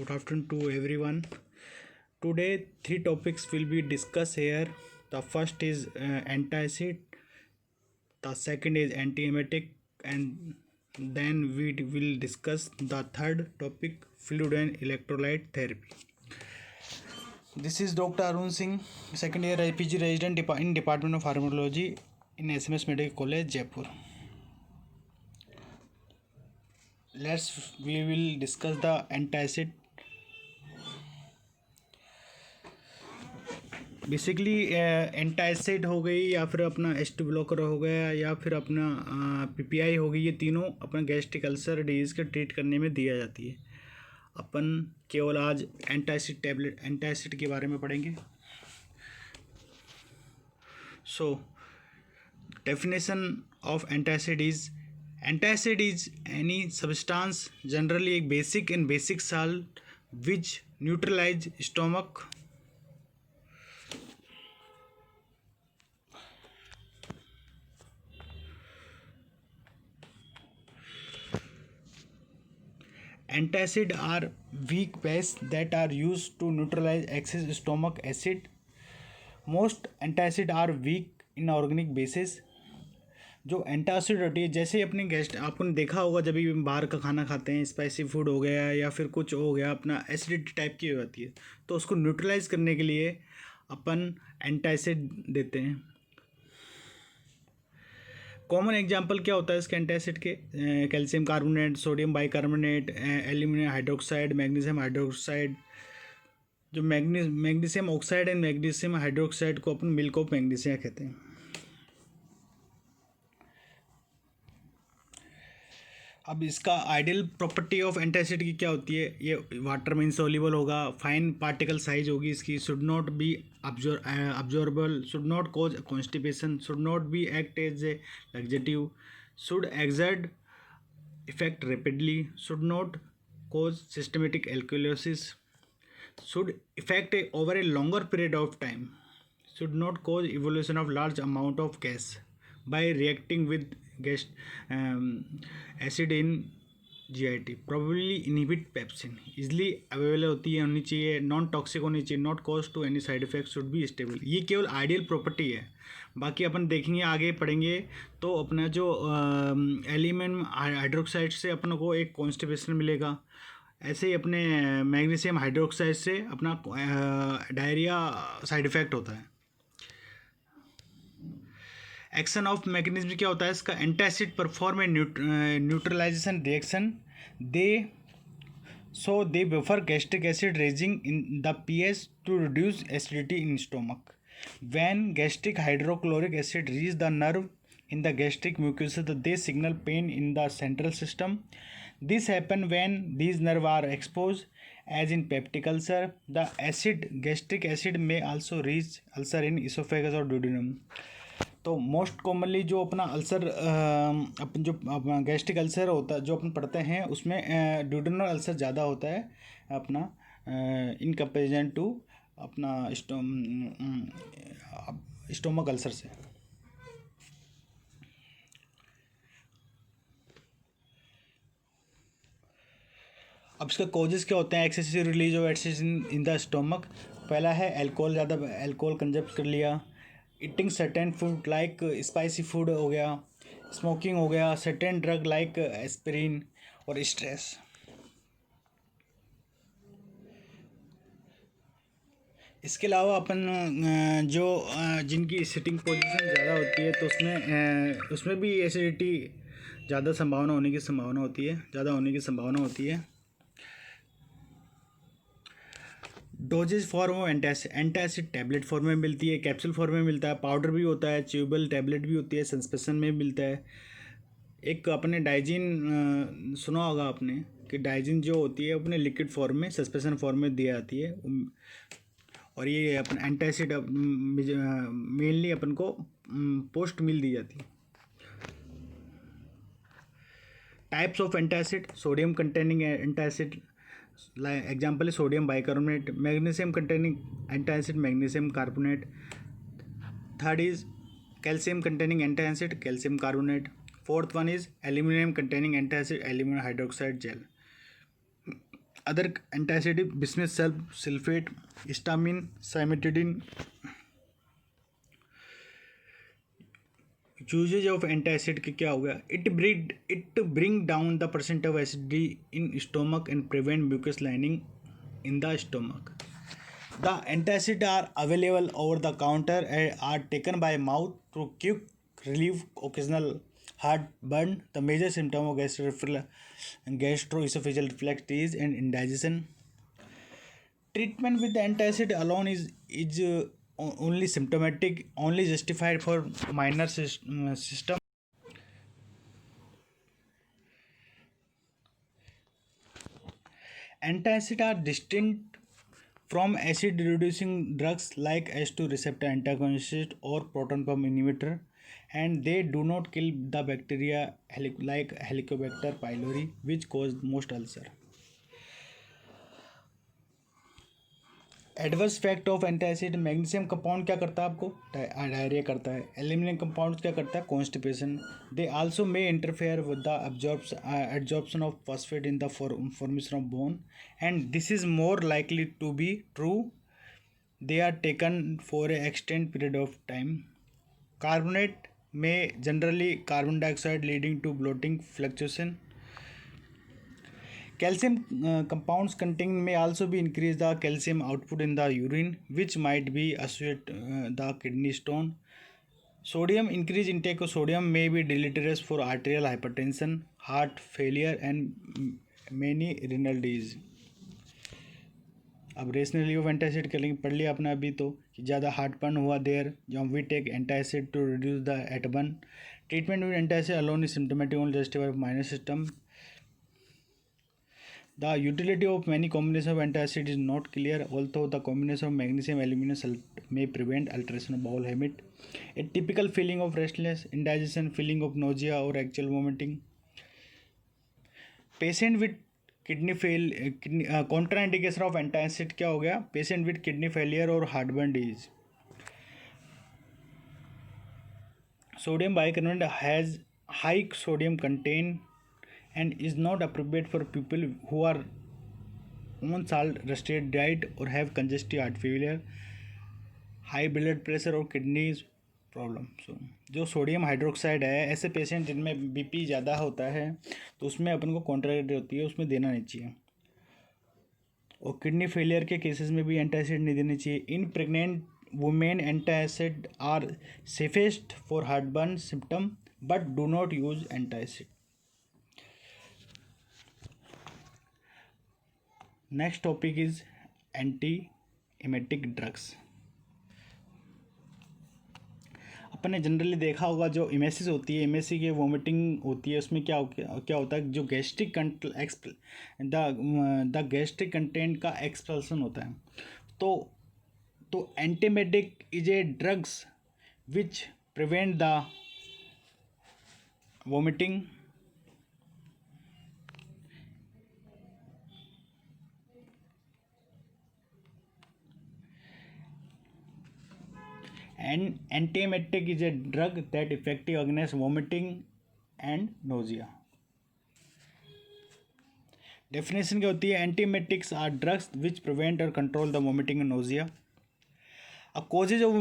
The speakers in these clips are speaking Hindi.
Good afternoon to everyone. Today, three topics will be discussed here. The first is antacid, the second is antiemetic, and then we will discuss the third topic, fluid and electrolyte therapy. This is Dr. Arun Singh, second year IPG resident in Department of Pharmacology in SMS Medical College, Jaipur. We will discuss the antacid. Basically antacid हो गई या फिर अपना एच2 ब्लॉकर हो गया या फिर अपना पीपीआई हो गई, ये तीनों अपना गैस्ट्रिक अल्सर डिजीज़ के ट्रीट करने में दिया जाती है। अपन केवल आज एंटासिड टैबलेट एंटासिड के बारे में पढ़ेंगे। So definition of antacid is any substance generally एक basic salt which neutralise stomach Antacid are weak bases that are used to neutralize excess stomach acid. Most antacid are weak inorganic bases. जो एंटासिड होती है, जैसे अपने गेस्ट आपने देखा होगा जब भी बाहर का खाना खाते हैं, स्पाइसी फूड हो गया या फिर कुछ हो गया, अपना एसिडिटी टाइप की हो जाती है, तो उसको न्यूट्रलाइज करने के लिए अपन एंटासिड देते हैं। कॉमन एग्जांपल क्या होता है इसके एंटासिड के? Calcium carbonate, sodium bicarbonate, aluminium hydroxide, magnesium hydroxide. जो magnesium oxide and magnesium hydroxide को अपन मिल्क ऑफ मैग्नीशिया कहते हैं। अब इसका आइडियल प्रॉपर्टी ऑफ एंटासिड की क्या होती है? ये वाटर में इंसॉल्युबल होगा, फाइन पार्टिकल साइज होगी इसकी, should not be absorbable, should not cause constipation, should not be act as a laxative, should exert effect rapidly, should not cause systematic alkalosis, should affect over a longer period of time, should not cause evolution of large amount of gas by reacting with acid in GIT, probably inhibit pepsin, easily available होनी चाहिए, नॉन टॉक्सिक होनी चाहिए, not cause to any side effect, should be stable. ये केवल आइडियल प्रॉपर्टी है, बाकी अपन देखेंगे आगे पढ़ेंगे तो अपना जो एलिमेंट हाइड्रोक्साइड से अपन को एक कॉन्स्टिपेशन मिलेगा, ऐसे ही अपने मैग्नीशियम हाइड्रोक्साइड से अपना डायरिया साइड इफेक्ट होता है। एक्शन ऑफ मैकेनिज्म क्या होता है इसका? Antacid perform a neutralization reaction, they buffer gastric acid raising in the pH to reduce acidity in stomach. When gastric hydrochloric acid reach the nerve in the gastric mucosa, they signal pain in the central system. This happen when these nerves are exposed, as in peptic ulcer. The gastric acid may also reach ulcer in esophagus or duodenum. तो मोस्ट कॉमनली जो अपना अल्सर अपन जो गैस्ट्रिक अल्सर होता है जो अपन पढ़ते हैं उसमें ड्यूडेनल अल्सर ज़्यादा होता है अपना इन कंपेरिजन टू अपना स्टोमक अल्सर से। अब इसका कॉजेज़ क्या होते हैं? Excessive release of acid in the stomach. पहला है अल्कोहल, ज़्यादा अल्कोहल कंजप्ट कर लिया, eating certain food like spicy food हो गया, स्मोकिंग हो गया, सर्टेन ड्रग लाइक एस्पिरिन और स्ट्रेस। इसके अलावा अपन जो जिनकी सिटिंग पोजीशन ज़्यादा होती है तो उसमें भी एसिडिटी ज़्यादा होने की संभावना होती है। Doses form of antacid tablet form में मिलती है, कैप्सूल फॉर्म में मिलता है, पाउडर भी होता है, च्यूबल टैबलेट भी होती है, सस्पेंशन में मिलता है। एक अपने डाइजिन सुना होगा आपने कि डाइजिन जो होती है अपने लिक्विड फॉर्म में सस्पेंशन फॉर्म में दी जाती है, और ये अपन एंटासिड मेनली अपन को पोस्ट मील दी जाती है। Types of antacid: sodium containing antacid, example है sodium bicarbonate, magnesium containing antacid magnesium carbonate, third is calcium containing antacid calcium carbonate, fourth one is aluminium containing antacid aluminium hydroxide gel. Other antacid, bismuth sulfate, histamine, cimetidine. Uses of antacid के क्या हो गया, it bring down the percent of acidity in stomach and prevent mucus lining in the stomach. The antacid are available over the counter and are taken by mouth to quick relieve occasional heartburn. The major symptom of gastroesophageal reflux is and indigestion. Treatment with the antacid alone is only symptomatic, only justified for minor system. Antacid are distinct from acid reducing drugs like H2 receptor antagonist or proton pump inhibitor, and they do not kill the bacteria like Helicobacter pylori, which cause most ulcer. Adverse fact of antacid, magnesium compound क्या करता है आपको, डायरिया करता है. एल्यूमिनियम कंपाउंड क्या करता है, constipation. They also may interfere with the absorption of phosphate in the formation of bone, and this is more likely to be true they are taken for a extend period of time. Carbonate में generally carbon dioxide leading to bloating fluctuation. Calcium compounds contained may also be increase the calcium output in the urine, which might be associated the kidney stone. Sodium, increased intake of sodium may be deleterious for arterial hypertension, heart failure, and many renal disease. अब रेशनली ऑफ एंटासिड करेंगे, पढ़ लिया आपने अभी तो कि ज़्यादा हार्टबर्न हुआ देर, जो we take antacid to reduce the heartburn. Treatment with antacid alone is symptomatic only justified minor system. The utility of many combinations of antacid is not clear, although the combination of magnesium aluminum salt may prevent alteration of bowel habit. A typical feeling of restlessness, indigestion, feeling of nausea or actual vomiting. Patient with kidney contraindication of antacid क्या हो गया, patient with kidney failure or heartburn disease. Sodium bicarbonate has high sodium content and is not appropriate for people who are on salt restricted diet or have congestive heart failure, high blood pressure और kidneys प्रॉब्लम. जो सोडियम हाइड्रोक्साइड है, ऐसे पेशेंट जिनमें बीपी ज़्यादा होता है तो उसमें अपन को कॉन्ट्राइंडिकेट होती है, उसमें देना नहीं चाहिए. और किडनी फेलियर के केसेस में भी एंटासिड नहीं देनी चाहिए. In pregnant women antacid are safest for heartburn symptom but do not use antacid. Next topic is anti emetic drugs. अपन ने जनरली देखा होगा जो एमएससी होती है, एमएससी की वोमिटिंग होती है, उसमें क्या होता है, जो द गैस्ट्रिक कंटेंट का एक्सपल्सन होता है. तो antiemetic is a drugs which prevent the vomiting and antiemetic is a drug that effective against vomiting and nausea. Definition क्या होती है, antiemetics are drugs which prevent और control the vomiting and nausea. अब कोजेज ऑफ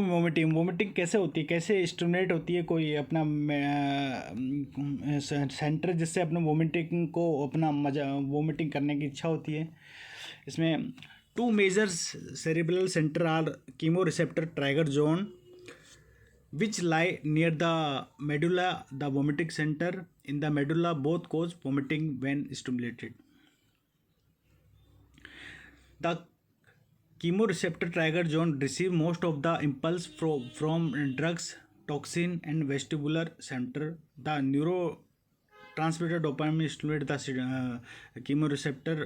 वोमिटिंग कैसे होती है, कैसे स्टिमुलेट होती है कोई अपना सेंटर जिससे अपने वोमिटिंग को अपना वोमिटिंग करने की इच्छा होती है. इसमें two major cerebral centre are chemoreceptor trigger zone which lie near the medulla, the vomiting center in the medulla both cause vomiting when stimulated. The chemoreceptor trigger zone receive most of the impulse from drugs, toxin and vestibular center. The neurotransmitter dopamine stimulate the chemoreceptor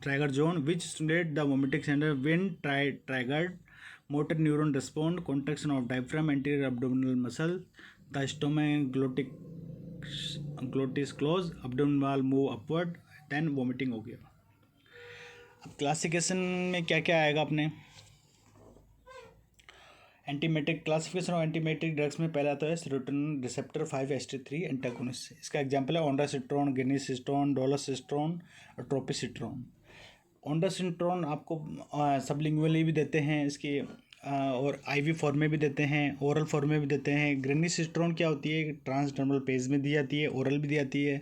trigger zone which stimulate the vomiting center when triggered. Motor neuron respond, contraction of diaphragm, anterior abdominal muscle, the stomach glottis close, abdominal wall move upward, then vomiting हो गया. अब क्लासिफिकेशन में क्या क्या आएगा अपने antiemetic. Classification of antiemetic drugs में पहला आता है सेरोटोनिन रिसेप्टर 5-HT3 एंटागोनिस्ट. इसका एग्जांपल है ओंडासिट्रोन, गिनिसिट्रोन, डोलोसिट्रोन और ट्रोपिसिट्रोन. ओंडासिट्रोन आपको सबलिंगुअली भी देते हैं इसके, और आईवी फॉर्म में भी देते हैं, ओरल फॉर्म में भी देते हैं। ग्रेनिसिट्रोन क्या होती है, ट्रांसडर्मल पेज में दी जाती है, ओरल भी दी जाती है,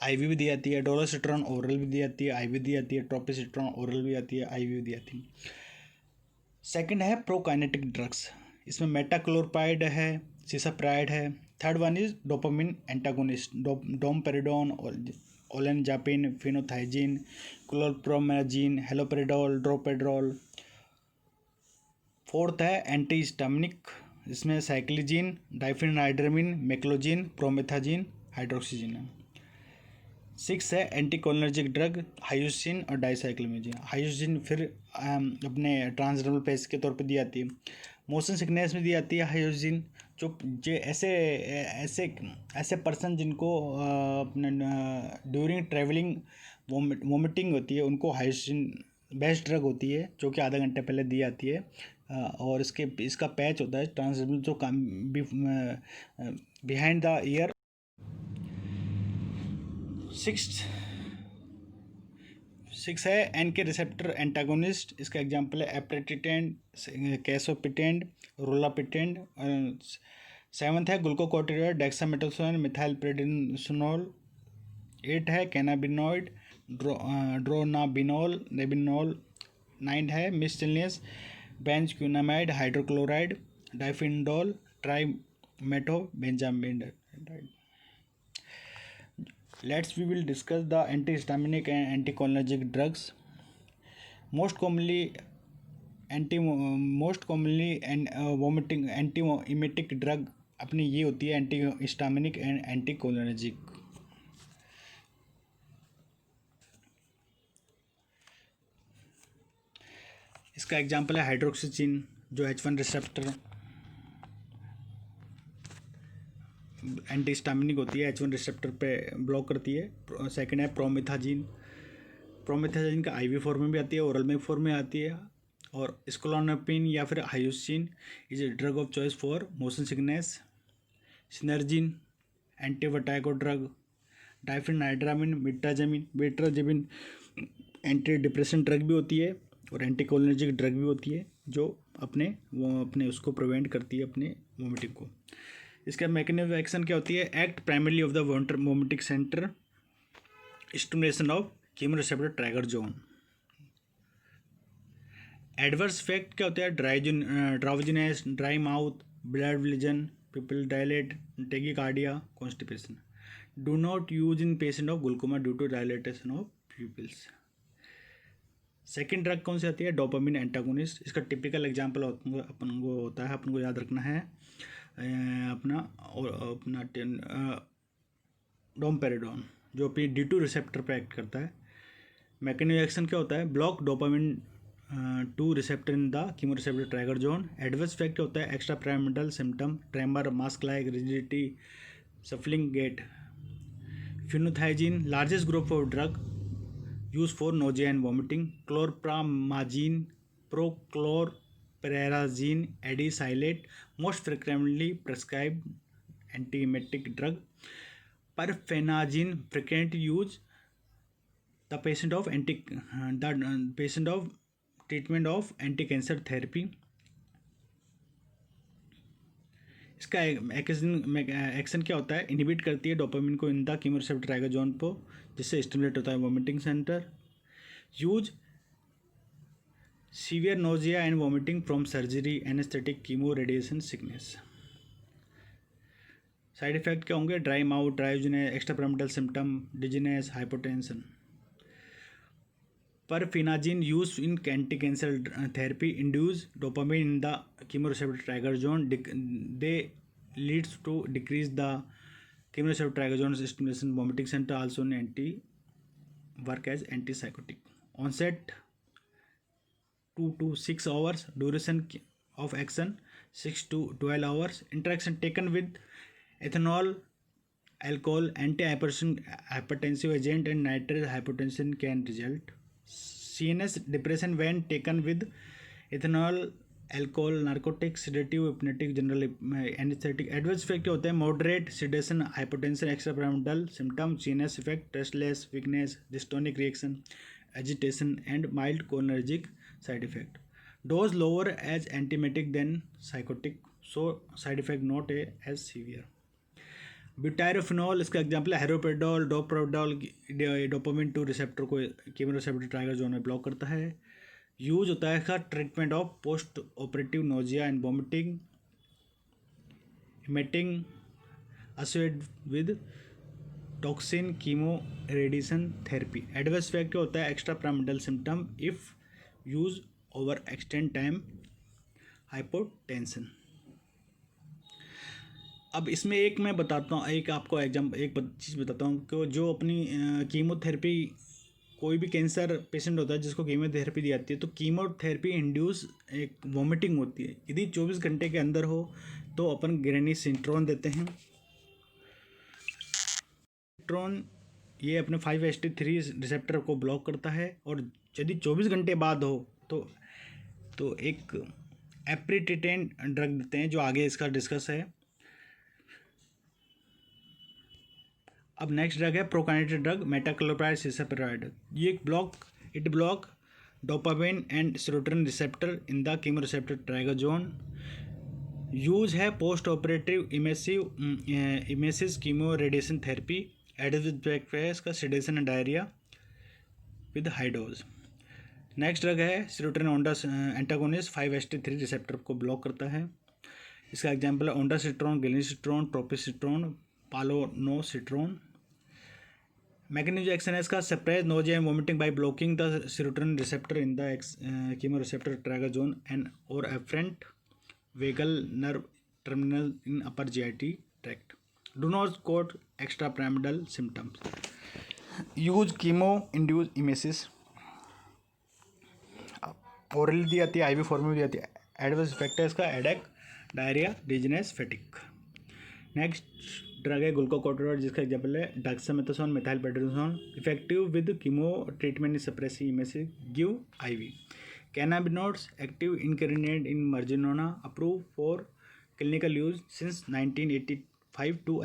आईवी भी दी जाती है। डोलोसिट्रोन ओरल भी दी जाती है, आईवी दी जाती है। ट्रोपिसिट्रोन ओरल भी आती है, आईवी भी दी जाती है। सेकंड है प्रोकाइनेटिक ड्रग्स, इसमें मेटाक्लोरपाइड है, सिसाप्राइड है। Third one is dopamine antagonist, domperidone, olanzapine, phenothiazine, chlorpromazine, haloperidol, droperidol. Fourth है एंटीहिस्टामिनिक, इसमें साइक्लिजिन, डाइफेनाइड्रामिन, मेक्लोजिन, प्रोमेथाजिन, हाइड्रोक्सीजिन है। सिक्स है एंटीकोलिनर्जिक ड्रग, हाइड्रोसिन और डाइसाइक्लोमिजिन। हाइड्रोसिन फिर अपने ट्रांसडर्मल पेस्ट के तौर पे दी जाती है। मोशन सिकनेस में दी जाती है हाइड्रोसिन। जो ऐसे ऐसे ऐसे पर्सन जिनको अपने ड्यूरिंग ट्रैवलिंग वोमिटिंग होती है, उनको हाइड्रोसिन बेस्ट ड्रग होती है, जो कि आधा घंटे पहले दी जाती है। और इसका पैच होता है ट्रांसडर्मल, जो बिहाइंड द ईयर। सिक्स है एन के रिसेप्टर एंटागोनिस्ट, इसका एग्जांपल है एप्रेटिटेंड, कैसोपिटेंड, रोलापिटेंड। सेवन्थ है ग्लूकोकॉर्टिकॉइड, डेक्सामेथासोन, मिथाइलप्रेडिसोनोल। एट है कैनाबिनॉइड, ड्रोनाबिनोल, नेबिनोल। नाइन है मिससेलियस, बेंजक्विनामाइड, hydrochloride, डाइफिनडोल, ट्राइमेथोबेंजामाइड। We will discuss the antihistaminic and anticholinergic drugs. Most commonly vomiting antiemetic drug अपनी ये होती है एंटीहिस्टामिनिक एंड एंटीकोलिनर्जिक। इसका एग्जांपल है हाइड्रोक्सीजिन, जो H1 रिसेप्टर एंटीहिस्टामिनिक होती है, H1 रिसेप्टर पे ब्लॉक करती है। सेकंड है प्रोमेथाजिन। प्रोमेथाजिन का आईवी फॉर्म में भी आती है, ओरल में फॉर्म में आती है। और स्कोलानोपिन या फिर hyoscine is a drug of choice for motion sickness. Cinnarizine antivertigo drug. Diphenhydramine, बेट्राजेमिन एंटी डिप्रेशन ड्रग भी होती है और एंटीकोलिनर्जिक ड्रग भी होती है, जो अपने उसको प्रिवेंट करती है, अपने वोमिटिंग को। इसका मैकेनिज्म एक्शन क्या होती है, act primarily of the vomiting centre, stimulation of chemoreceptor trigger zone. Adverse effect क्या होता है, drowsiness, dry mouth, blurred vision, pupil dilate, tachycardia, constipation. Do not use in patient of glaucoma due to dilatation of pupils. Second drug कौन सी आती है, डोपामिन एंटागोनिस्ट। इसका टिपिकल एग्जाम्पल अपन को होता है, अपन को याद रखना है अपना डोमपेरिडोन, जो अपनी D2 रिसेप्टर पर एक्ट करता है। मैकेनिज्म एक्शन क्या होता है, block dopamine 2 receptor in the chemoreceptor trigger zone. Adverse effect होता है extra pyramidal symptom, tremor, mask like, rigidity, shuffling gait. Phenothiazine largest group of drug use for nausea and vomiting. Chlorpromazine, prochlorperazine, edisylate, most frequently prescribed antiemetic drug. Perphenazine frequent use the patient of treatment of anti cancer therapy। इसका एक्शन क्या होता है, इनहिबिट करती है डोपामिन को in the chemoreceptor trigger zone को, जिससे स्टिमुलेट होता है vomiting centre. Use severe nausea and vomiting from surgery, anaesthetic, chemo, radiation sickness. Side effect क्या होंगे, dry mouth, drowsiness, extra pyramidal symptom, dizziness, hypotension. Perfenazine used in anti-cancer therapy induce dopamine in the chemoreceptor trigger zone. They leads to decrease the chemoreceptor trigger zone stimulation. Vomiting center also work as antipsychotic. Onset 2 to 6 hours. Duration of action 6 to 12 hours. Interaction taken with ethanol, alcohol, antihypertensive agent and nitrate hypotension can result. CNS depression when taken with ethanol, alcohol, narcotic, sedative, hypnotic, general anesthetic। Adverse effect क्या होता है, moderate sedation, hypotension, extra pyramidal symptom, CNS effect, restless, weakness, dystonic reaction. agitation, and mild cholinergic side effect. Dose lower as antiemetic than psychotic, so side effect not as severe. Butyrophenone इसका एग्जाम्पल है हेरोपेडोल, डोप्रोडोल, डोपामिन 2 रिसेप्टर को कीमो रिसेप्टर ट्राइगोजोन में ब्लॉक करता है। यूज होता है इसका treatment of post operative nausea and vomiting, emetic associated with toxin, chemo, radiation therapy. Adverse effect क्या होता है? Extra pyramidal symptom if use over extend time, hypotension. अब इसमें एक मैं बताता हूँ, एक आपको एक चीज़ बताता हूँ कि जो अपनी कीमोथेरेपी, कोई भी कैंसर पेशेंट होता है जिसको कीमोथेरेपी दी जाती है, तो कीमोथेरेपी इंड्यूस एक वॉमिटिंग होती है। यदि 24 घंटे के अंदर हो तो अपन ग्रेनिसिट्रोन देते हैं। सिट्रोन ये अपने 5-HT3 रिसेप्टर को ब्लॉक करता है, और यदि 24 घंटे बाद हो तो एक एप्रिटिटेन ड्रग देते हैं, जो आगे इसका डिस्कस है। अब नेक्स्ट ड्रग है प्रोकाइनेटेड ड्रग मेटाक्लोप्राइड सिसापेराइड। ये it block dopamine and serotonin receptor in the chemo receptor trigger zone. Use है post operative emesis chemo radiation therapy. Adverse effect है इसका sedation and diarrhoea with high dose. Next drug है सेरोटोनिन ओंडास एंटागोनिस्ट, 5-HT3 रिसेप्टर को ब्लॉक करता है। इसका एग्जाम्पल है ओंडासिट्रोन, गिलिसिट्रोन, प्रोपिसिट्रोन, पालोनोसिट्रोन। मैकेनिज्म एक्शन है इसका suppress nausea and vomiting by blocking the serotonin receptor in the chemo receptor trigger zone and और afferent vagal nerve terminal in upper GI tract. Do not cause extra pyramidal symptoms. Use chemo induced emesis. Orally दी जाती है, IV फॉर्म में दी जाती है। एडवर्स इफेक्ट है इसका headache, diarrhoea, dizziness, fatigue. Next drug है ग्लूकोकोर्टिकोइड, जिसका एग्जाम्पल है dexamethasone, methylprednisolone. Effective with chemo treatment in suppressive emesis, give IV। Cannabinoids active ingredient in marijuana, approve for clinical use since 1985 to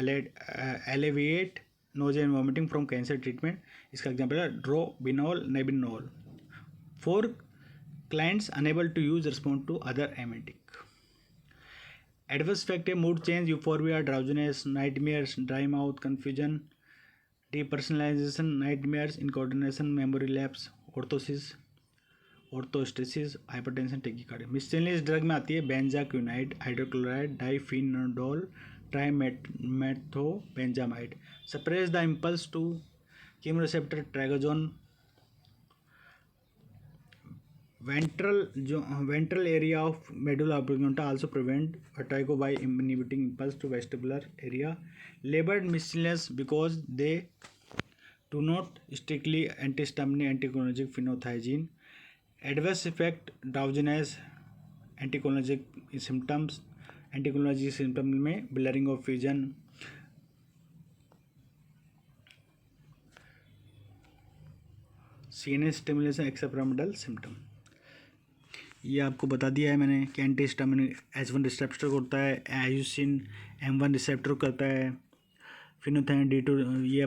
alleviate nausea and vomiting from cancer treatment। इसका एग्जाम्पल है dronabinol, nabilone. For clients unable to use respond to other emetic। Adverse effect है mood change, euphoria, drowsiness, nightmares, dry mouth, confusion, depersonalization, nightmares, incoordination, memory lapse, orthostasis, hypertension, tachycardia। Miscellaneous drug में आती है benzquinamide, hydrochloride, diphenidol, trimethobenzamide. Suppress the impulse to chemoreceptor trigger zone. Ventral area of medulla oblongata also prevent vertigo by inhibiting impulse to vestibular area. Labeled miscellaneous because they do not strictly antihistaminic, anticholinergic, phenothiazine। Adverse effect drowsiness, anticholinergic symptoms। anticholinergic symptom में blurring of vision, CNS stimulation, extrapyramidal symptom। ये आपको बता दिया है मैंने कि एंटीहिस्टामिनिक H1 रिसेप्टर होता है, आयोसिन M1 रिसेप्टर करता है, फिनोथाइन D2 ये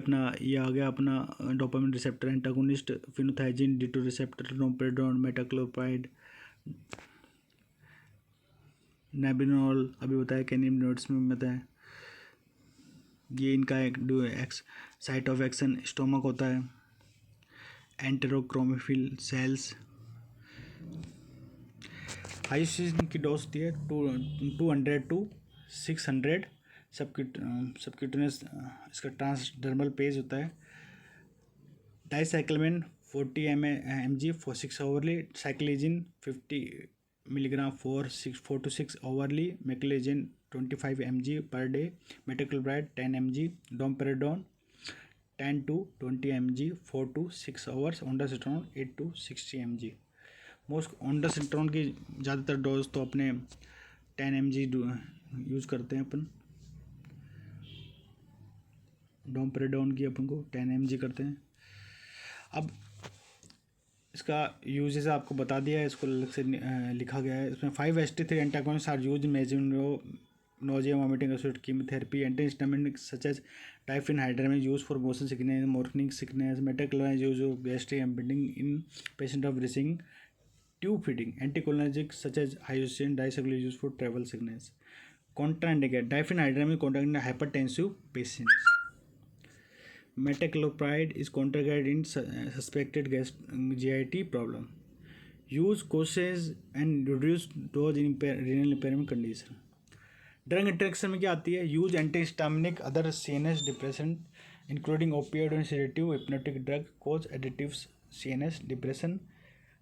आ गया अपना dopamine receptor antagonist, phenothiazine D2 receptor, नोपेडोन, मेटाक्लोप्राइड, नेबिनोल अभी बताया, कैनिबिनोइड्स में बताया। ये इनका एक साइट ऑफ एक्शन स्टोमक होता है, एंटेरोक्रोमोफिल सेल्स। आयोसिन की डोज होती है 200 to 600 सबक्यूटेनियस। इसका ट्रांसडर्मल पेज होता है। Dicyclomine 40 mg for 6 hourly, cyclizine 50 mg for 4 to 6 hourly, meclizine 25 mg per day, metoclopramide 10 mg, domperidone 10 to 20 mg 4 to 6 hours, ondansetron 8 to 60 mg। Most ondansetron की ज़्यादातर डोज तो अपने 10 mg यूज़ करते हैं अपन। डोमपेरेडोन की अपन को 10 mg करते हैं। अब इसका यूजेस आपको बता दिया है, इसको अलग से लिखा गया है। इसमें 5-HT3 antagonist are use nausea, vomiting, acute chemotherapy. Antihistaminics such as diphenhydramine used for motion sickness, morning sickness. Metaclopramide used for gastric emptying in patient of receiving tube feeding. Anticholinergics such as isoleucine, dicyclophosphamide used for travel sickness. Contraindicated diphenhydramine contraindicated in hypertensive patients. Metaclopramide is contraindicated in suspected GIT problem. Use cautious and reduce dose in renal impairment condition. Drug interaction में क्या आती है? Use antihistaminic other CNS depression including opioid and sedative hypnotic drug cause additive CNS depression.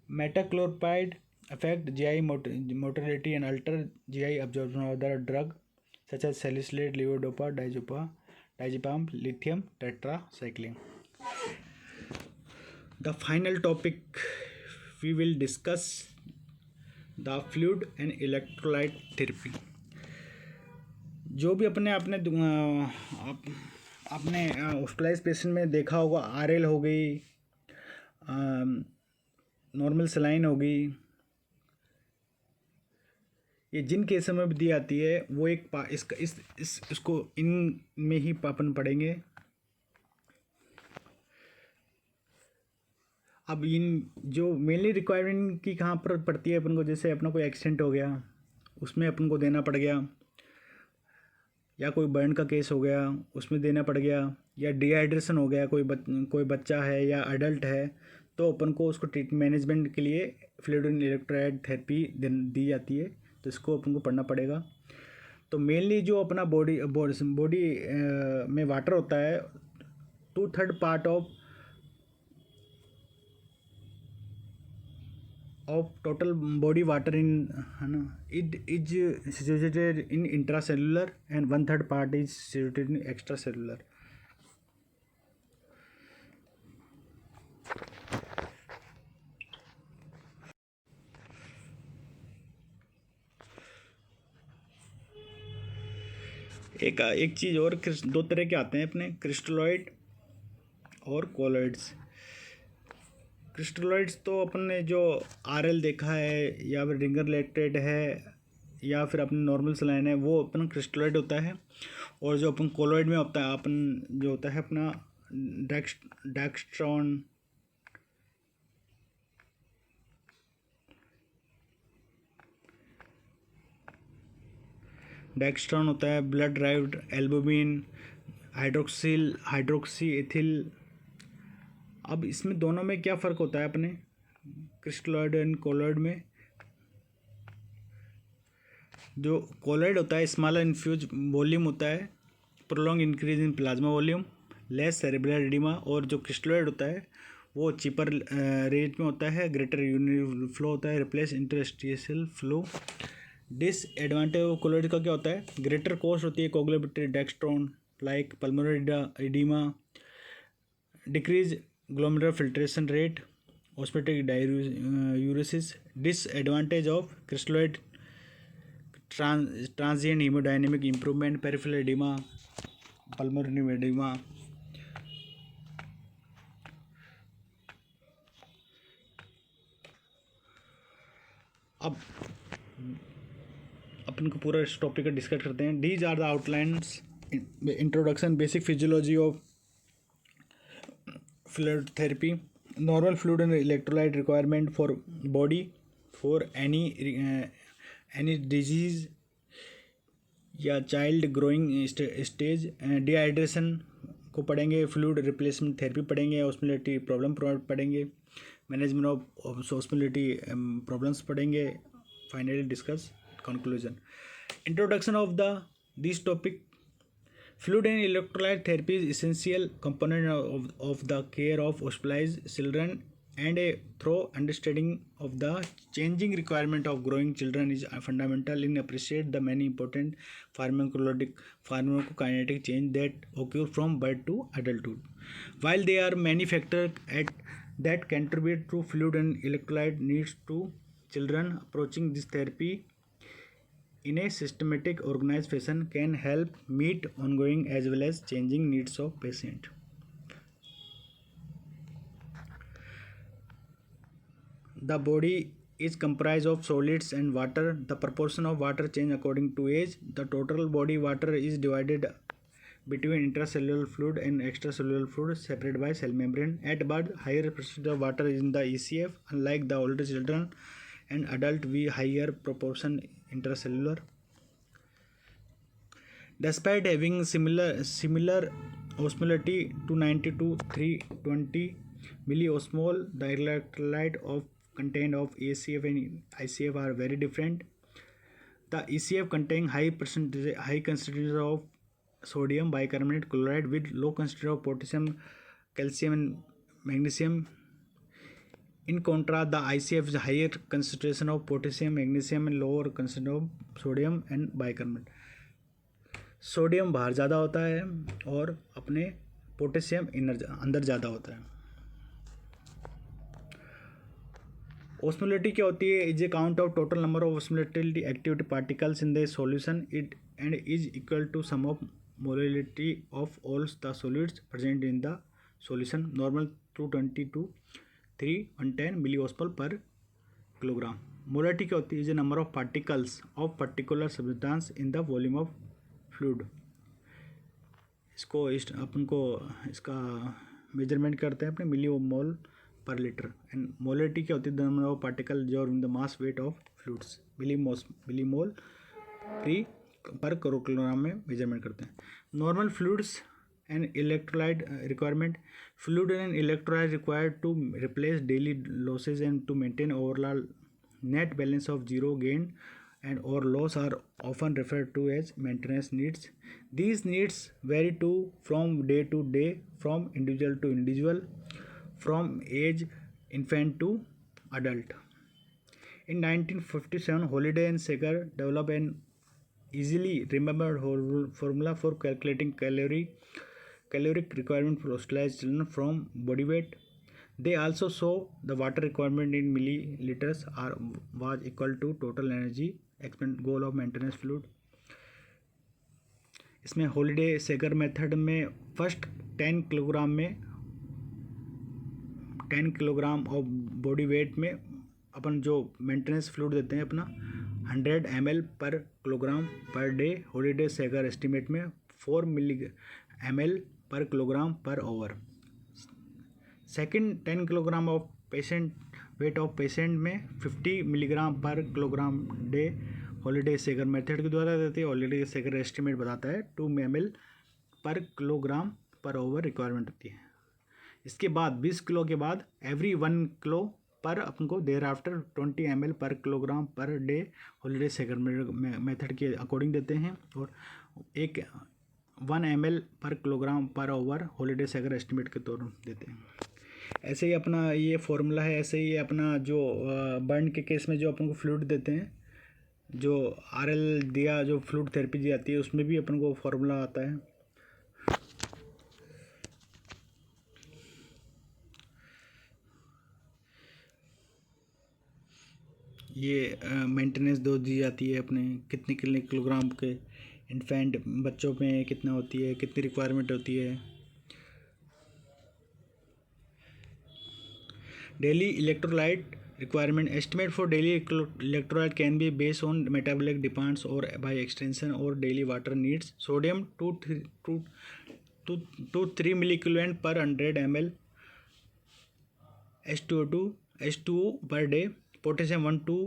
Metoclopramide affect GI motility and alter GI absorption of other drug such as salicylate, levodopa, diazepam, lithium tetracycline. The final topic we will discuss the fluid and electrolyte therapy. जो भी अपने हॉस्पिटलाइज पेशेंट में देखा होगा, आरएल हो गई, नॉर्मल सलाइन हो गई, ये जिन केसों में भी दी आती है वो एक इसको इन में ही अपन पढ़ेंगे. अब इन जो मेनली रिक्वायरमेंट की कहाँ पर पड़ती है अपन को, जैसे अपना कोई एक्सीडेंट हो गया उसमें अपन को देना पड़ गया, या कोई बर्न का केस हो गया उसमें देना पड़ गया, या डिहाइड्रेशन हो गया, कोई बच्चा है या अडल्ट है, तो अपन को उसको ट्रीटमेंट मैनेजमेंट के लिए फ्लूइड एंड इलेक्ट्रोलाइट थेरेपी दी जाती है, तो इसको अपन को पढ़ना पड़ेगा. तो मेनली जो अपना बॉडी में वाटर होता है, 2/3 part of total body water in it is situated in intracellular and 1/3 part is situated in extracellular. एक चीज़ और, दो तरह के आते हैं अपने, क्रिस्टलॉइड और कोलॉइड्स. क्रिस्टलॉइड्स तो अपन ने जो आरएल देखा है या फिर रिंगर लैक्टेट है या फिर अपने नॉर्मल सलाइन है, वो अपन क्रिस्टलॉइड होता है. और जो अपन कोलॉइड में होता है, अपन जो होता है अपना डेक्स्ट्रॉन, होता है, blood derived albumin, hydroxy ethyl. अब इसमें दोनों में क्या फ़र्क होता है अपने क्रिस्टलॉइड एंड कोलॉइड में? जो कोलॉइड होता है स्मॉलर इन्फ्यूज वॉल्यूम होता है, prolong increase in plasma volume, less cerebral oedema. और जो क्रिस्टलॉइड होता है वो चीपर रेट में होता है, ग्रेटर यूरिनरी फ्लो होता है, replace interstitial flow. Disadvantage of colloid का क्या होता है? ग्रेटर कॉस्ट होती है coagulability dextran like pulmonary oedema, decrease glomerular filtration rate, osmotic diuresis. Disadvantage of crystalloid: transient hemodynamic improvement, peripheral edema, pulmonary edema. अब अपन को पूरा इस टॉपिक का डिस्कस करते हैं. These are the outlines. Introduction, basic physiology of fluid therapy. Normal fluid and electrolyte requirement for body for any disease या चाइल्ड ग्रोइंग स्टेज. डिहाइड्रेशन को पढ़ेंगे, फ्लूइड रिप्लेसमेंट थेरेपी पढ़ेंगे, ऑस्मोलिटी प्रॉब्लम पढ़ेंगे, मैनेजमेंट ऑफ ऑस्मोलिटी प्रॉब्लम्स पढ़ेंगे. Finally discuss conclusion. Introduction of this topic. Fluid and electrolyte therapy is essential component of the care of hospitalized children, and a thorough understanding of the changing requirement of growing children is fundamental in appreciate the many important pharmacokinetic change that occur from birth to adulthood. While there are many factors that contribute to fluid and electrolyte needs to children, approaching this therapy in a systematic, organized fashion can help meet ongoing as well as changing needs of patient. The body is comprised of solids and water. The proportion of water change according to age. The total body water is divided between intracellular fluid and extracellular fluid separated by cell membrane. At birth, higher percentage of water is in the ECF. Unlike the older children and adult, we higher proportion intracellular. Despite having similar osmolality 290 to 320 milliosmol, the electrolyte contained of ECF and ICF are very different. The ECF contain high concentration of sodium bicarbonate chloride with low concentration of potassium, calcium and magnesium. In contrast, the ICF is higher concentration of potassium, magnesium and lower concentration of sodium and bicarbonate. Sodium बाहर ज़्यादा होता है और अपने पोटेशियम अंदर ज़्यादा होता है. ओस्मोलैरिटी क्या होती है? Is a count of total number of osmolarity activity particles in the solution it and is equal to sum of molarity of all the solids present in the solution. Normal 220 to 310 milliosmol per kilogram. Molarity क्या होती है? Is a number of particles of particular substance in the volume of fluid. अपन को इसका मेजरमेंट करते हैं अपने मिलीमोल पर लीटर. एंड मोलैरिटी क्या होती है? द नंबर ऑफ पार्टिकल जो in the mass weight of fluids. Millimole per kilogram में मेजरमेंट करते हैं. Normal fluids and electrolyte requirement. Fluid and electrolyte required to replace daily losses and to maintain overall net balance of zero gain and or loss are often referred to as maintenance needs. These needs vary from day to day, from individual to individual, from age infant to adult. In 1957, Holliday and Sager developed an easily remembered formula for calculating caloric requirement for hospitalized children from body weight. They also saw the water requirement in milliliters was equal to total energy goal of maintenance fluid. इसमें हॉलिडे सेगर मेथड में first 10 kilogram of body weight में अपन जो मेंटेनेंस फ्लूइड देते हैं अपना 100 ml per kilogram per day. Holliday सेगर estimate में 4 ml per kilogram per our. Second 10 kilogram of patient weight of patient में 50 milligram per kilogram day Holliday Segar method के द्वारा देते हैं. हॉलिडे सेगर एस्टिमेट बताता है 2 ml पर किलोग्राम पर ओवर रिक्वायरमेंट होती है. इसके बाद 20 किलो के बाद एवरी 1 किलो पर अपन को thereafter 20 ml per kilogram per day Holliday Segar method के अकॉर्डिंग देते हैं. और एक 1 ml पर किलोग्राम पर ओवर हॉलिडे सेगर एस्टिमेट के तौर देते हैं. ऐसे ही अपना ये फॉर्मूला है. ऐसे ही अपना जो बर्न के केस में जो अपन को फ्लूइड देते हैं, जो आरएल दिया जो फ्लूइड थेरेपी दी जाती है, उसमें भी अपन को फॉर्मूला आता है. ये मेंटेनेंस डोज दी जाती है अपने कितने किलोग्राम के इन्फेंट बच्चों में कितना होती है, कितनी रिक्वायरमेंट होती है. Daily electrolyte requirement. Estimate for daily electrolyte can be based on metabolic demands or by extension or daily water needs. Sodium 2 3 milliequivalent per 100 ml H2O per day. Potassium 1 to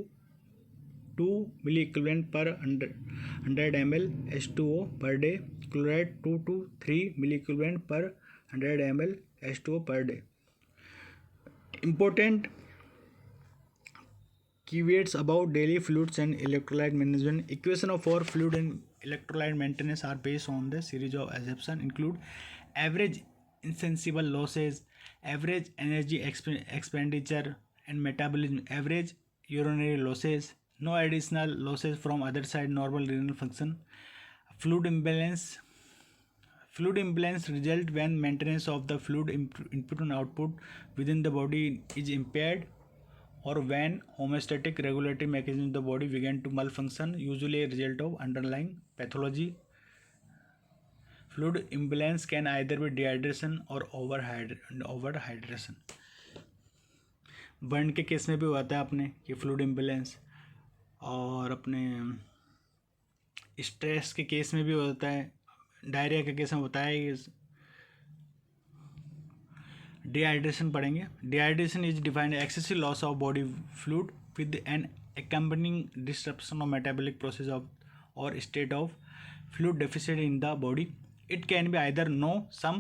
2 milliequivalent per 100 ml H2O per day. Chloride 2 to 3 milliequivalent per 100 ml H2O per day. Important keywords about daily fluids and electrolyte management. Equation for fluid and electrolyte maintenance are based on the series of assumptions include average insensible losses, average energy expenditure and metabolism, average urinary losses, no additional losses from other side normal renal function. Fluid imbalance result when maintenance of the fluid input and output within the body is impaired, or when homeostatic regulatory mechanism of the body begin to malfunction, usually a result of underlying pathology. Fluid imbalance can either be dehydration or overhydration. Burn के केस में भी होता है अपने कि फ्लूइड इम्बैलेंस, और अपने स्ट्रेस के केस में भी होता है, डायरिया के केस में होता है। डिहाइड्रेशन पढ़ेंगे। Dehydration is defined excessive loss of body fluid with an accompanying disruption of metabolic process of or state of fluid deficit in the body. It can be either no, some,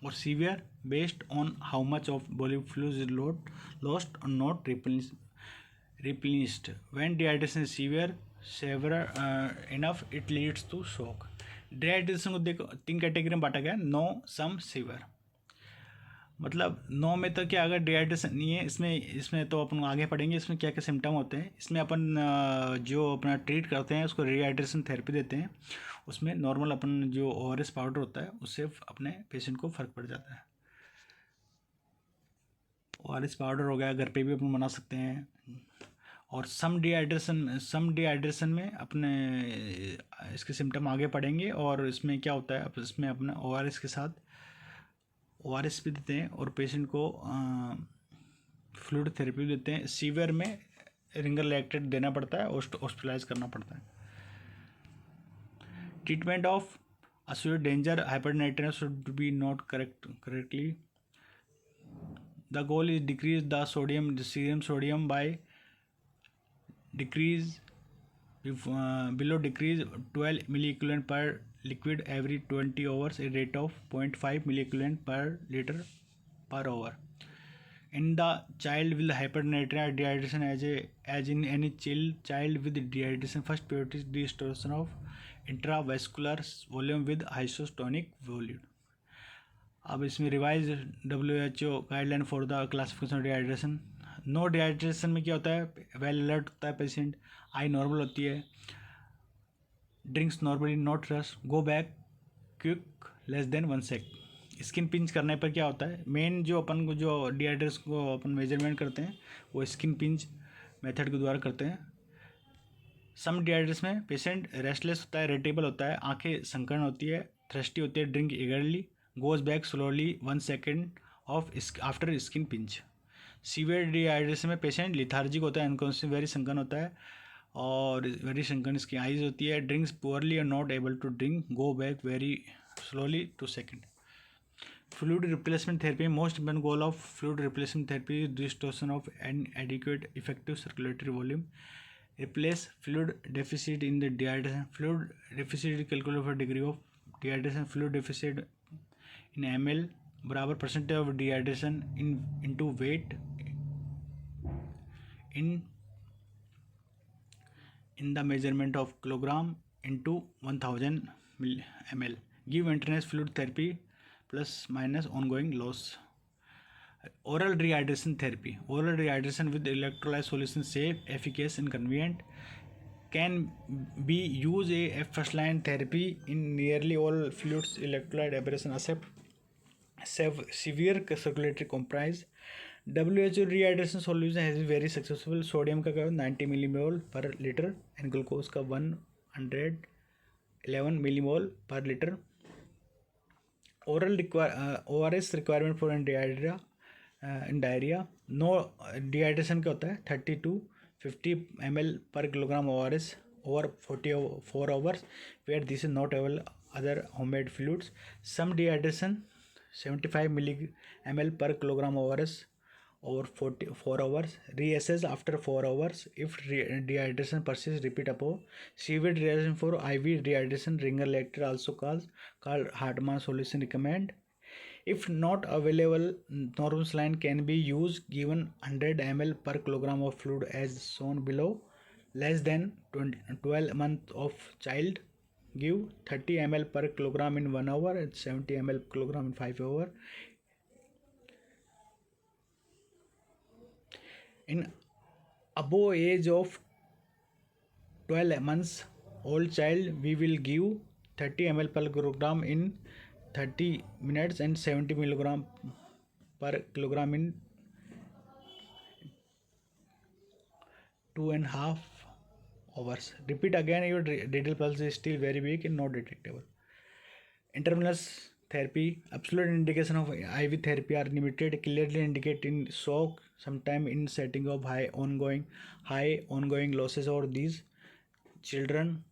or severe based on how much of body fluid is lost or not replenished. When dehydration is severe enough, it leads to shock. Dehydration को देखो 3 कैटेगरी में बांटा गया, नो, सम, सीवियर। मतलब नो में तो क्या, अगर डिहाइड्रेशन नहीं है इसमें तो अपन आगे पढ़ेंगे इसमें क्या क्या सिम्टम होते हैं। इसमें अपन जो अपना ट्रीट करते हैं उसको रिहाइड्रेशन थेरेपी देते हैं। उसमें नॉर्मल अपन जो ORS पाउडर होता है उससे अपने पेशेंट को फ़र्क पड़ जाता है। ORS पाउडर हो गया, घर पे भी अपन बना सकते हैं। और सम डिहाइड्रेशन में अपने इसके सिम्टम आगे पढ़ेंगे। और इसमें क्या होता है, इसमें अपने ORS के साथ ORS भी देते हैं और पेशेंट को फ्लूइड थेरेपी भी देते हैं। सीवियर में रिंगर लैक्टेट देना पड़ता है, हॉस्पिटलाइज करना पड़ता है। Treatment of associated danger hypernatremia should be not correctly. The goal is decrease the serum sodium by below decrease 12 milliequivalent per liquid every 20 hours, a rate of 0.5 milliequivalent per liter per hour. In the child with hypernatremia dehydration, as in any child with dehydration, first priority is restoration of intravascular volume with isotonic volume. अब इसमें revise WHO guideline for the classification dehydration. No dehydration में क्या होता है, वेल अलर्ट होता है पेशेंट, आई नॉर्मल होती है, drinks normally not rush, go back quick less than 1 sec. Skin pinch करने पर क्या होता है, मेन जो अपन को जो डिहाइड्रेशन को अपन मेजरमेंट करते हैं वो स्किन पिंच मेथड के द्वारा करते हैं। सम डिहाइड्रेशन में पेशेंट रेस्टलेस होता है, इरिटेबल होता है, आंखें संकर्ण होती है, थ्रस्टी होती है, drink ईगरली, goes back slowly 1 second after skin pinch. Severe dehydration में पेशेंट लिथार्जिक होता है, अनकॉन्शियस, वेरी संकन होता है और वेरी संकन इसकी आइज होती है, ड्रिंक्स पुअरली और not able to drink, go back very slowly 2 second. Fluid replacement therapy, most important goal of fluid replacement therapy is restoration of an adequate effective circulatory volume, replace fluid deficit in the dehydration. Fluid deficit is calculated for degree of dehydration. Fluid deficit in ml बराबर percentage of dehydration into weight in the measurement of kilogram into 1000 ml. Give intravenous fluid therapy plus minus ongoing loss. Oral rehydration therapy. Oral rehydration with electrolyte solution, safe, efficacious and convenient, can be used a first line therapy in nearly all fluids. Electrolyte aberration accept severe circulatory compromise. WHO rehydration solution has been very successful. Sodium का 90 millimole per liter and glucose का 111 millimole per liter. Oral ORS requirement for diarrhea. In diarrhoea. No dehydration क्या होता है, 30 to 50 ml per kilogram ORS over 44 hours, where this is not available other homemade fluids. Some dehydration 75 ml per kilogram ORS over 44 hours. Reassess after 4 hours. If dehydration persists, repeat above. Severe dehydration for IV dehydration, ringer lactate also called Hartmann solution recommend. If not available, normal saline can be used, given 100 ml per kilogram of fluid as shown below. Less than 12 months of child, give 30 ml per kilogram in 1 hour and 70 ml per kilogram in 5 hours. In above age of 12 months old child, we will give 30 ml per kilogram in 30 minutes and 70 milligram per kilogram in 2.5 hours. Repeat again, your radial pulse is still very weak and not detectable. Intravenous therapy. Absolute indication of IV therapy are limited, clearly indicate in shock, sometime in setting of high ongoing losses, or these children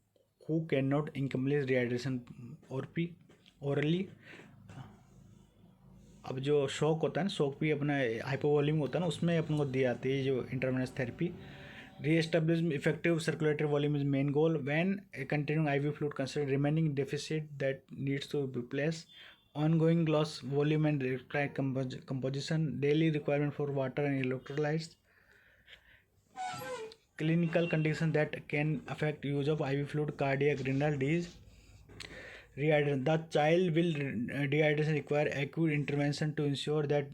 who cannot incomplete dehydration or pee orally. अब जो शॉक होता है ना, शॉक भी अपना हाइपोवॉल्यूम होता है ना, उसमें अपन को दी जाती है जो intravenous therapy. Re-establish effective circulatory volume is main goal. When continuing IV fluid consider remaining deficit that needs to be replaced. Ongoing loss volume and electrolyte composition. Daily requirement for water and electrolytes. Clinical condition that can affect use of IV fluid, cardiac, renal disease. Rehydration. The child will dehydration require acute intervention to ensure that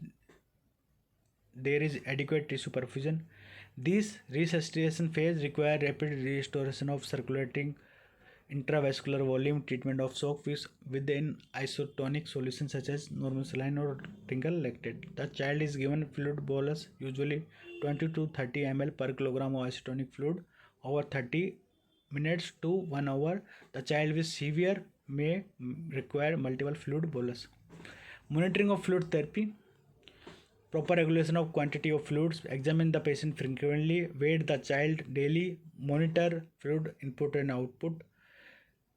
there is adequate tissue perfusion. This resuscitation phase require rapid restoration of circulating intravascular volume, treatment of shock with an isotonic solution such as normal saline or triple lactate. The child is given fluid bolus, usually 20 to 30 ml per kilogram of isotonic fluid over 30 minutes to 1 hour. The child with severe may require multiple fluid bolus. Monitoring of fluid therapy. Proper regulation of quantity of fluids. Examine the patient frequently. Weigh the child daily. Monitor fluid input and output,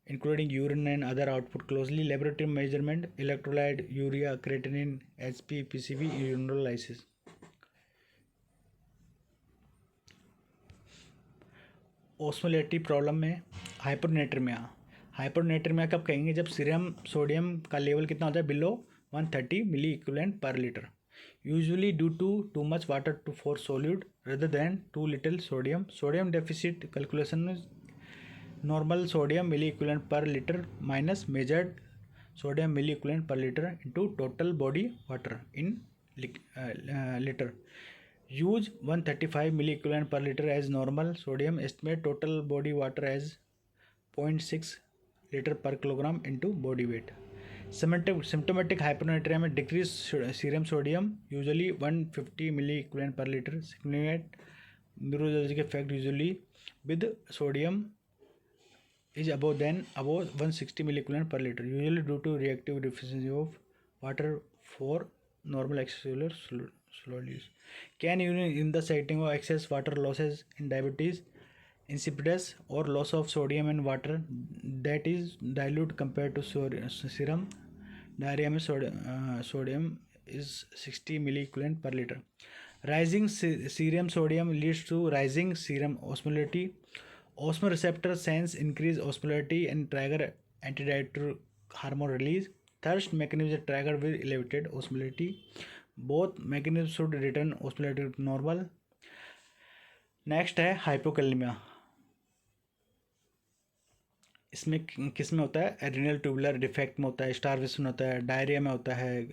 including urine and other output closely. Laboratory measurement, electrolyte, urea, creatinine, HP, PCV, urinalysis. Osmolarity problem में हाइपरनेट्रेमिया कब कहेंगे? जब सीरम सोडियम का लेवल कितना होता है? Below 130 milliequivalent per litre. Usually due to too much water for solute rather than too little sodium. Sodium deficit calculation is normal sodium milli equivalent per liter minus measured sodium milli equivalent per liter into total body water in liter. Use 135 milli equivalent per liter as normal sodium. Estimate total body water as 0.6 liter per kilogram into body weight. Symptomatic hyponatremia में decrease serum sodium, usually 150 milli equivalent per liter. Significant neurologic effect usually with sodium is above 160 milli equivalent per liter, usually due to reactive deficiency of water for normal extracellular fluid use. Can urine in the setting of excess water losses in diabetes insipidus or loss of sodium and water that is dilute compared to serum. Diarrhea में sodium is 60 milli equivalent per liter. Rising serum sodium leads to rising serum osmolality. Osmoreceptor sense increase osmolality and trigger antidiuretic hormone release. Thirst mechanism is triggered with elevated osmolality. Both mechanisms should return osmolality to normal. Next है हाइपोकैलेमिया. इसमें किस में होता है? एड्रिनल ट्यूबुलर डिफेक्ट में होता है, स्टारवेशन होता है, डायरिया में होता है,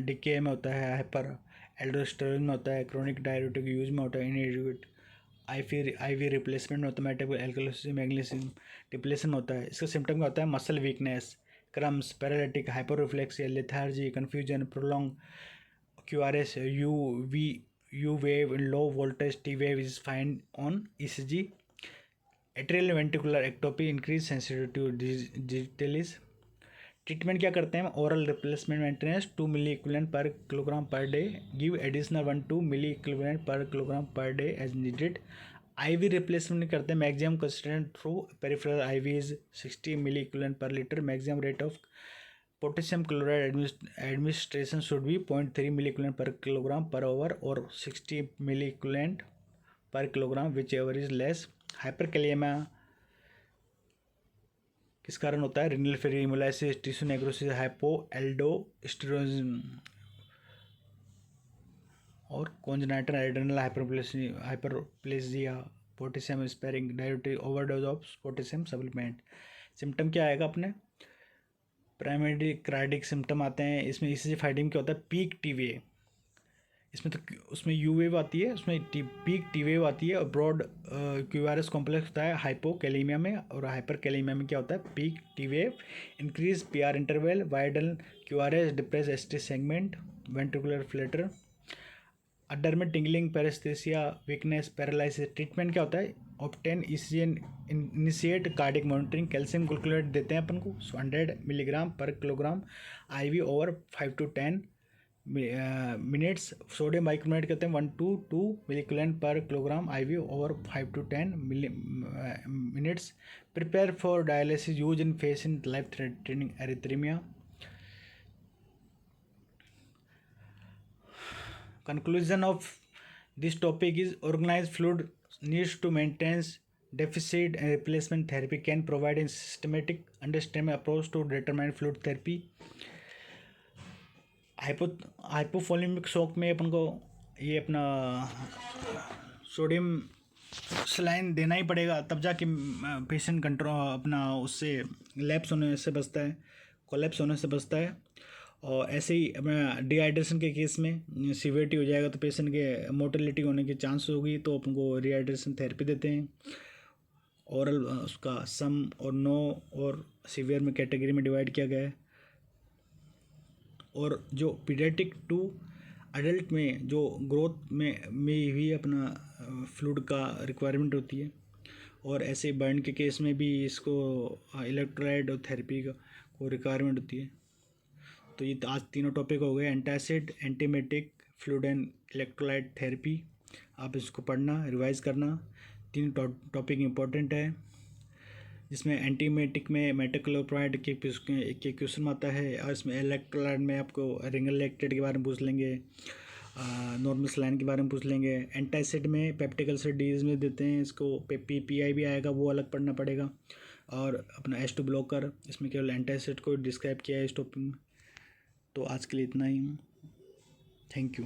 डीके में होता है, हाइपर एल्डोस्टेरोन में होता है, क्रोनिक डायरेटिक यूज में होता है, इनएडिक्वेट आईवी रिप्लेसमेंट में होता है, मेटाबॉलिक एल्कलोसिस मैग्नीशियम डिप्लेशन होता है. इसका सिम्टम क्या होता है? Muscle weakness, crumbs, paralytic, hyper reflexia, lethargy, confusion, prolong QRS, U wave in low voltage T wave is found on ECG. Atrial ventricular ectopy, increase sensitivity to digitalis. Treatment क्या करते हैं? Oral replacement maintenance 2 milliequivalent per kilogram per day. Give additional 1-2 milliequivalent per kilogram per day as needed. IV replacement करते हैं. Maximum consistent through peripheral IV is 60 milliequivalent per litre. Maximum rate of potassium chloride administration should be 0.3 milliequivalent per kilogram per hour और 60 milliequivalent per kilogram whichever is less. Hyperkalaemia किस कारण होता है? Renal failure, haemolysis, tissue necrosis, hypoaldosteronism और congenital adrenal hyperplasia, potassium sparing diuretic, overdose of potassium supplement. Symptom क्या आएगा अपने? प्राइमरी कार्डिक सिम्टम आते हैं. इसमें ECG फाइंडिंग क्या होता है? Peak TVA. इसमें तो उसमें U वेव आती है, उसमें पीक टी वेव आती है और ब्रॉड QRS कॉम्प्लेक्स होता है हाइपोकैलेमिया में. और हाइपरकैलेमिया में क्या होता है? Peak T wave, increase PR interval, widen QRS, depress ST segment, ventricular flutter. Other में tingling, paraesthesia, weakness, paralysis. Treatment क्या होता है? Obtain ECG, initiate cardiac monitoring, calcium gluconate देते हैं अपन को 100 milligram per kilogram IV over 5 to 10 minutes. Sodium bicarbonate कहते हैं 1 to 2 milligram per kilogram IV over 5 to 10 minutes. Prepare for dialysis, use in face in life threatening arrhythmia. Conclusion of this topic is organized fluid needs to maintain deficit, and replacement therapy can provide a systematic understanding approach to determine fluid therapy. Hypovolemic shock में अपन को ये अपना सोडियम सलाइन देना ही पड़ेगा, तब जाके पेशेंट कंट्रोल अपना उससे लैप्स होने से बचता है, कोलैप्स होने से बचता है। और ऐसे ही अपना डिहाइड्रेशन के केस में सीवियरिटी हो जाएगा तो पेशेंट के मोर्टेलिटी होने की चांस होगी, तो अपन को रिहाइड्रेशन थेरेपी देते हैं। ओरल उसका सम और नो और सीवियर में कैटेगरी में डिवाइड किया गया है। और जो पीडियाट्रिक टू अडल्ट में जो ग्रोथ में भी अपना फ्लूइड का रिक्वायरमेंट होती है, और ऐसे बर्न के केस में भी इसको इलेक्ट्रोलाइट और थेरेपी को रिक्वायरमेंट होती है। तो ये आज तीनों टॉपिक हो गए, antacid, antiemetic, fluid and electrolyte therapy. आप इसको पढ़ना, रिवाइज करना। तीन टॉपिक इंपॉर्टेंट है, जिसमें एंटीमेटिक में मेटाक्लोप्राइड के एक क्वेश्चन आता है, और इसमें इलेक्ट्रोलाइट में आपको रिंगल लैक्टेट के बारे में पूछ लेंगे, नॉर्मल सलाइन के बारे में पूछ लेंगे। एंटासिड में पेप्टिक अल्सर डिजीज में देते हैं, इसको पीआई भी आएगा, वो अलग पढ़ना पड़ेगा। और अपना H2 ब्लॉकर, इसमें केवल एंटासिड को डिस्क्राइब किया है इस टॉपिक में। तो आज के लिए इतना ही। Thank you.